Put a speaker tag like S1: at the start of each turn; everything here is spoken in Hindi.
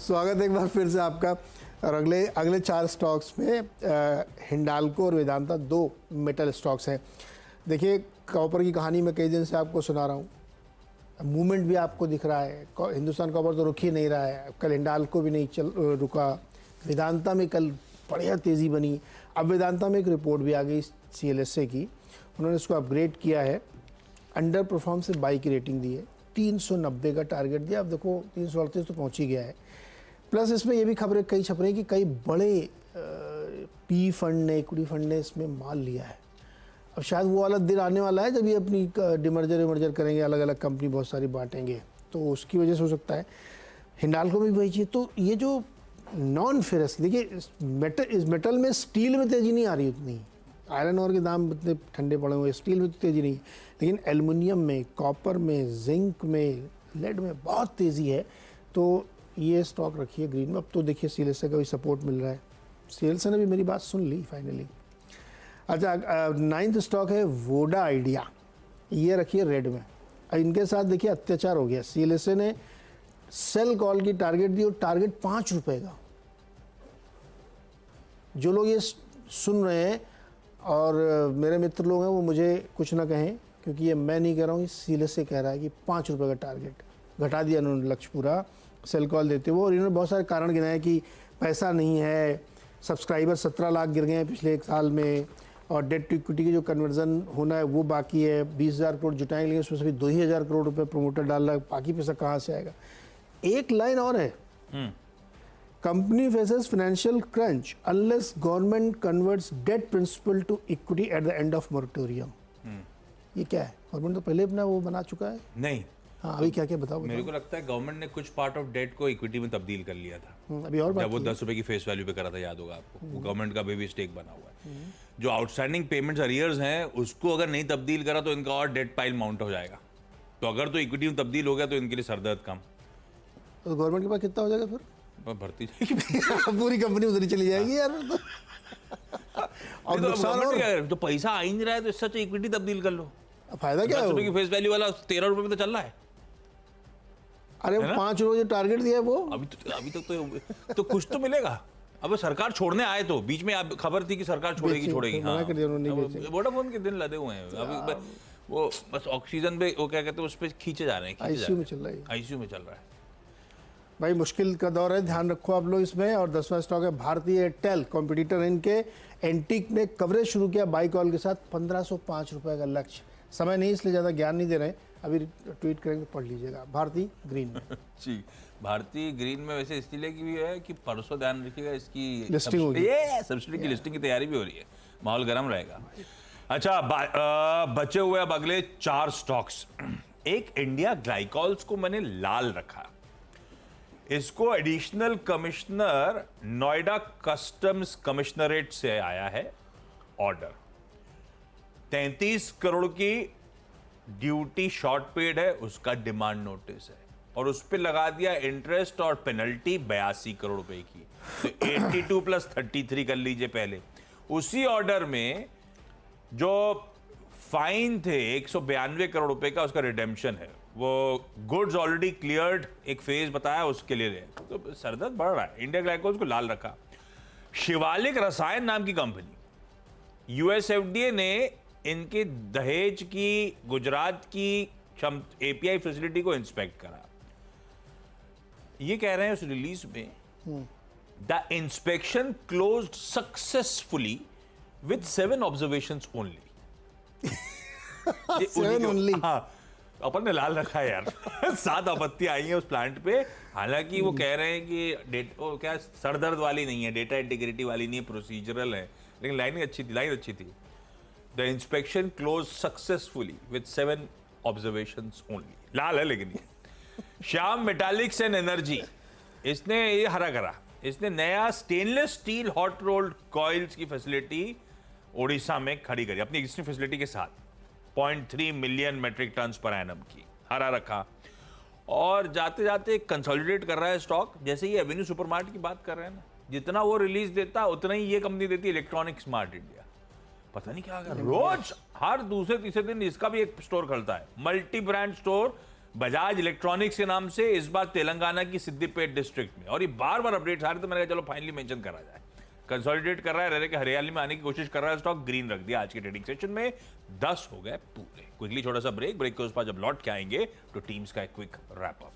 S1: स्वागत है एक बार फिर से आपका। और अगले 4 स्टॉक्स में हिंडाल्को और वेदांता 2 मेटल स्टॉक्स हैं। देखिए, कॉपर की कहानी मैं कई दिन से आपको सुना रहा हूँ, मूवमेंट भी आपको दिख रहा है। हिंदुस्तान कॉपर तो रुक ही नहीं रहा है, कल हिंडाल्को भी नहीं रुका। वेदांता में कल बढ़िया तेज़ी बनी। अब वेदांता में एक रिपोर्ट भी आ गई CLSA की, उन्होंने इसको अपग्रेड किया है, अंडर परफॉर्म से बाई की रेटिंग दी है, 390 का टारगेट दिया। अब देखो 338 तो पहुंच ही गया है। प्लस इसमें ये भी खबरें कई छप रही हैं कि कई बड़े पी फंड ने, इक्विटी फंड ने इसमें माल लिया है। अब शायद वो वाला दिन आने वाला है जब ये अपनी डिमर्जर करेंगे, अलग अलग कंपनी बहुत सारी बांटेंगे, तो उसकी वजह से हो सकता है। हिंडाल्को में भी वही चीज़। तो ये जो नॉन फेरस, देखिए इस मेटल में, स्टील में तेज़ी नहीं आ रही उतनी, आयरन ओर के दाम इतने ठंडे पड़े हुए, स्टील में तो तेज़ी नहीं है, लेकिन एल्युमिनियम में, कॉपर में, जिंक में, लेड में बहुत तेज़ी है। तो ये स्टॉक रखिए ग्रीन में। अब तो देखिए CLSA का भी सपोर्ट मिल रहा है, CLSA ने भी मेरी बात सुन ली फाइनली। अच्छा, 9th स्टॉक है वोडा आइडिया, ये रखिए रेड में। इनके साथ देखिए अत्याचार हो गया। CLSA ने सेल कॉल की टारगेट दी और टारगेट 5 रुपये का। जो लोग ये सुन रहे हैं और मेरे मित्र लोग हैं वो मुझे कुछ ना कहें, क्योंकि ये मैं नहीं कह रहा हूँ, CLSA कह रहा है कि 5 रुपये का टारगेट घटा दिया उन्होंने लक्ष्य पूरा सेल कॉल देते हुए। और इन्होंने बहुत सारे कारण गिनाए कि पैसा नहीं है, सब्सक्राइबर 17 लाख गिर गए हैं पिछले 1 साल में, और डेट टू इक्विटी की जो कन्वर्जन होना है वो बाकी है। 20,000 करोड़ जुटाएंगे, लेकिन उसमें से भी 2,000 करोड़ रुपये प्रमोटर डाल रहा है, बाकी पैसा कहाँ से आएगा। एक लाइन और है, company faces financial crunch unless government converts debt principal to equity at the end of moratorium. ये क्या है? गवर्नमेंट तो पहले अपना वो बना चुका है।
S2: नहीं,
S1: हाँ, अभी क्या क्या बताओ।
S2: मेरे को लगता है गवर्नमेंट ने कुछ पार्ट ऑफ डेट को इक्विटी में तब्दील कर लिया था।
S1: अभी और
S2: जब वो 10 रुपए की फेस वैल्यू पे करा था, याद होगा आपको, वो गवर्नमेंट का भी स्टेक बना हुआ है। जो आउटस्टैंडिंग पेमेंट्स अरियर्स हैं उसको अगर नहीं तब्दील करा तो इनका और डेट पाइल माउंट हो जाएगा। तो अगर तो इक्विटी में तब्दील हो गया तो इनके लिए सरदर्द कम।
S1: तो गवर्नमेंट के पास कितना हो जाएगा फिर?
S2: भर्ती
S1: पूरी कंपनी उधर ही चली जाएगी यार। और नुकसान और
S2: तो पैसा आ ही नहीं रहा है, तो इससे अच्छा इक्विटी तब्दील कर लो।
S1: फायदा क्या है?
S2: 10 रुपए की फेस वैल्यू वाला 13 रुपए में तो चल रहा है।
S1: अरे 5 रुपए जो टारगेट दिया है वो
S2: अभी तक तो कुछ तो मिलेगा। अब सरकार छोड़ने आए तो बीच में आप खबर थी कि सरकार छोड़ेगी। हाँ, वोडाफोन के दिन लदे हुए हैं अभी। वो बस ऑक्सीजन पे, वो क्या कहते हैं, उस पर खींचे जा रहे हैं।
S1: आईसीयू में चल रहा है।
S2: आईसीयू में चल रहा है
S1: भाई, मुश्किल का दौर है, ध्यान रखो आप लोग इसमें। और 10वां स्टॉक है भारतीय एयरटेल, कॉम्पिटिटर इनके। एंटीक ने कवरेज शुरू किया बाई कॉल के साथ, 1505 रुपए का लक्ष्य। समय नहीं, इसलिए ज़्यादा ज्ञान नहीं दे रहे हैं, अभी ट्वीट करेंगे, पढ़ लीजिएगा। भारतीय ग्रीन में
S2: जी, भारतीय ग्रीन में वैसे इसलिए की भी है कि परसों ध्यान रखिएगा इसकी
S1: लिस्टिंग होगी,
S2: सब्सिडी की लिस्टिंग की तैयारी भी हो रही है, माहौल गर्म रहेगा। अच्छा, बचे हुए अब अगले 4 स्टॉक्स। एक इंडिया ग्लाइकॉल्स को मैंने लाल रखा, इसको additional commissioner Noida customs commissionerate से आया है ऑर्डर। 33 करोड़ की ड्यूटी शॉर्ट पेड है, उसका डिमांड नोटिस है, और उस पर लगा दिया इंटरेस्ट और पेनल्टी 82 करोड़ रुपए की। तो 82 + 33 कर लीजिए पहले। उसी ऑर्डर में जो फाइन थे 192 करोड़ रुपए का, उसका रिडेम्पशन है। वो गुड्स ऑलरेडी क्लियर्ड एक फेज बताया, उसके लिए तो सरदर्द बढ़ रहा है। इंडिया ग्लाइकोल्स को लाल रखा। शिवालिक रसायन नाम की कंपनी, US FDA ने इनके दहेज की, गुजरात की API फैसिलिटी को इंस्पेक्ट करा। ये कह रहे हैं उस रिलीज में, the inspection closed successfully with 7 observations only.
S1: 7 only?
S2: हाँ, अपन ने लाल रखा है यार। 7 आपत्तियां आई हैं उस प्लांट पे। हालांकि वो कह रहे हैं कि वो क्या सरदर्द वाली नहीं है, डेटा इंटीग्रिटी वाली नहीं है, प्रोसीजरल है, लेकिन लाइन अच्छी थी। The inspection close successfully with 7 observations only. लाल है लेकिन ये। श्याम मेटालिक्स एंड एनर्जी, इसने ये हरा करा। इसने नया stainless steel hot rolled coils की फैसिलिटी ओडिशा में खड़ी करी अपनी एग्जिस्टिंग फैसिलिटी के साथ। 0.3 million metric tonne per annum की हरा रखा। और जाते जाते कंसोलिडेट कर रहा है स्टॉक। जैसे ये एवेन्यू सुपरमार्ट की बात कर रहे हैं ना, जितना वो रिलीज देता उतना ही ये कंपनी देती है इलेक्ट्रॉनिक स्मार्ट इंडिया। पता नहीं क्या, रोज हर दूसरे तीसरे दिन इसका भी एक स्टोर खुलता है, multi brand store Bajaj electronics के नाम से, इस बार तेलंगाना की सिद्दीपेट डिस्ट्रिक्ट में। और ये बार बार अपडेट्स आ रहे, तो मैंने कहा चलो फाइनली मेंशन करा जाए। कंसोलिडेट कर रहा है, रह के हरियाली में आने की कोशिश कर रहा है स्टॉक, ग्रीन रख दिया आज के ट्रेडिंग सेशन में। 10 हो गए पूरे। क्विकली छोटा सा ब्रेक के उस पर जब लौट के आएंगे तो टीम्स का एक क्विक रैप अप।